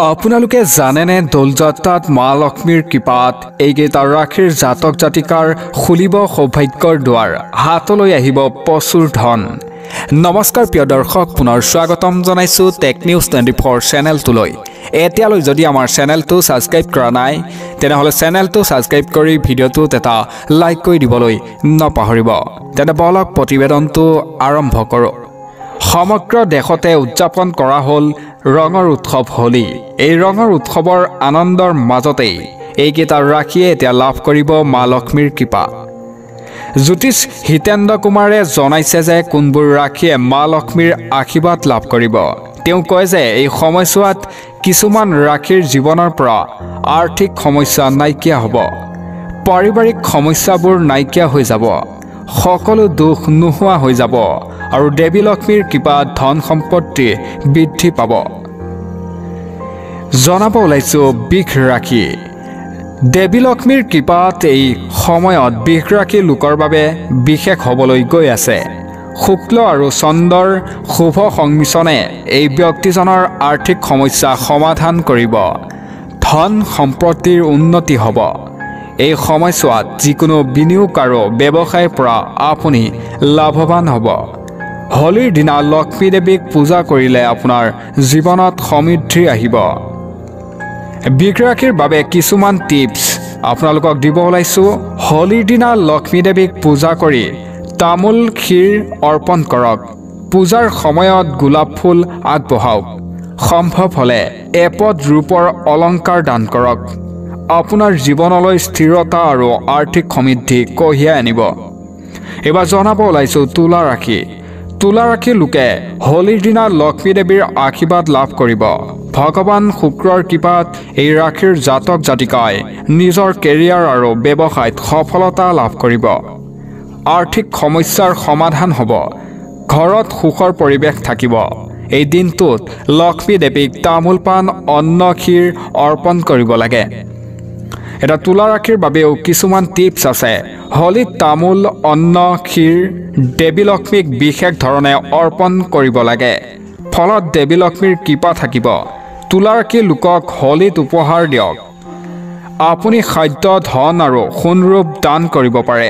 আপোনালোকে জানেনে দৌলযাত্ৰাত মা লক্ষ্মীৰ কৃপাত এইকেইটা ৰাশিৰ জাতক জাতিকাৰ খুলিব সৌভাগ্যৰ দুৱাৰ, হাতলৈ আহিব প্ৰচুৰ ধন। নমস্কাৰ প্ৰিয় দৰ্শক, পুনৰ স্বাগতম জনাইছোঁ টেক নিউজ 24 চেনেলটোলৈ। এতিয়ালৈ যদি আমাৰ চেনেলটো ছাবস্ক্ৰাইব কৰা নাই তেনেহ'লে চেনেলটো ছাবস্ক্ৰাইব কৰি ভিডিঅ'টোত এটা লাইক কৰি দিবলৈ নাপাহৰিব। তেনে বলক প্ৰতিবেদনটো আৰম্ভ কৰোঁ। সমগ্ৰ দেশতে উদযাপন কৰা হ'ল ৰঙৰ উৎসৱ হোলী। এই ৰঙৰ উৎসৱৰ আনন্দৰ মাজতেই এইকেইটা ৰাশিয়ে এতিয়া লাভ কৰিব মা লক্ষ্মীৰ কৃপা। জ্যোতিষ হিতেন্দ্ৰ কুমাৰে জনাইছে যে কোনবোৰ ৰাশিয়ে মা লক্ষ্মীৰ আশীৰ্বাদ লাভ কৰিব। তেওঁ কয় যে এই সময়ছোৱাত কিছুমান ৰাশিৰ জীৱনৰ পৰা আৰ্থিক সমস্যা নাইকিয়া হ'ব, পাৰিবাৰিক সমস্যাবোৰ নাইকিয়া হৈ যাব, সকলো দুখ নোহোৱা হৈ যাব আৰু দেৱী লক্ষ্মীৰ কৃপাত ধন সম্পত্তি বৃদ্ধি পাব। জনাব ওলাইছোঁ বৃষ ৰাশি। দেৱী লক্ষ্মীৰ কৃপাত এই সময়ত বৃষ ৰাশি লোকৰ বাবে বিশেষ হ'বলৈ গৈ আছে। শুক্ল আৰু চন্দ্ৰৰ শুভ সংমিশ্ৰণে এই ব্যক্তিজনৰ আৰ্থিক সমস্যা সমাধান কৰিব, ধন সম্পত্তিৰ উন্নতি হ'ব। এই সময়ছোৱাত যিকোনো বিনিয়োগ আৰু ব্যৱসায়ৰ পৰা আপুনি লাভৱান হ'ব। হোলীৰ দিনা লক্ষ্মী দেৱীক পূজা কৰিলে আপোনাৰ জীৱনত সমৃদ্ধি আহিব। বৃষ ৰাশিৰ বাবে কিছুমান টিপছ আপোনালোকক দিব ওলাইছোঁ। হোলীৰ দিনা লক্ষ্মী দেৱীক পূজা কৰি তামোল ক্ষীৰ অৰ্পণ কৰক। পূজাৰ সময়ত গোলাপ ফুল আগবঢ়াওক। সম্ভৱ হ'লে এপদ ৰূপৰ অলংকাৰ দান কৰক। আপোনাৰ জীৱনলৈ স্থিৰতা আৰু আৰ্থিক সমৃদ্ধি কঢ়িয়াই আনিব। এইবাৰ জনাব ওলাইছোঁ তুলা ৰাশি। তুলা ৰাশিৰ লোকে হোলীৰ দিনা লক্ষ্মী দেৱীৰ আশীৰ্বাদ লাভ কৰিব। ভগৱান শুক্ৰৰ কৃপাত এই ৰাশিৰ জাতক জাতিকাই নিজৰ কেৰিয়াৰ আৰু ব্যৱসায়ত সফলতা লাভ কৰিব। আৰ্থিক সমস্যাৰ সমাধান হ'ব, ঘৰত সুখৰ পৰিৱেশ থাকিব। এই দিনটোত লক্ষ্মী দেৱীক তামোল পাণ অন্ন ক্ষীৰ অৰ্পণ কৰিব লাগে। এটা তুলা ৰাশিৰ বাবেও কিছুমান টিপছ আছে। হোলীত তামোল অন্ন ক্ষীৰ দেৱী লক্ষ্মীক বিশেষ ধৰণে অৰ্পণ কৰিব লাগে, ফলত দেৱী লক্ষ্মীৰ কৃপা থাকিব। তুলা ৰাশিৰ লোকক হোলীত উপহাৰ দিয়ক। আপুনি খাদ্য, ধন আৰু সোণৰূপ দান কৰিব পাৰে।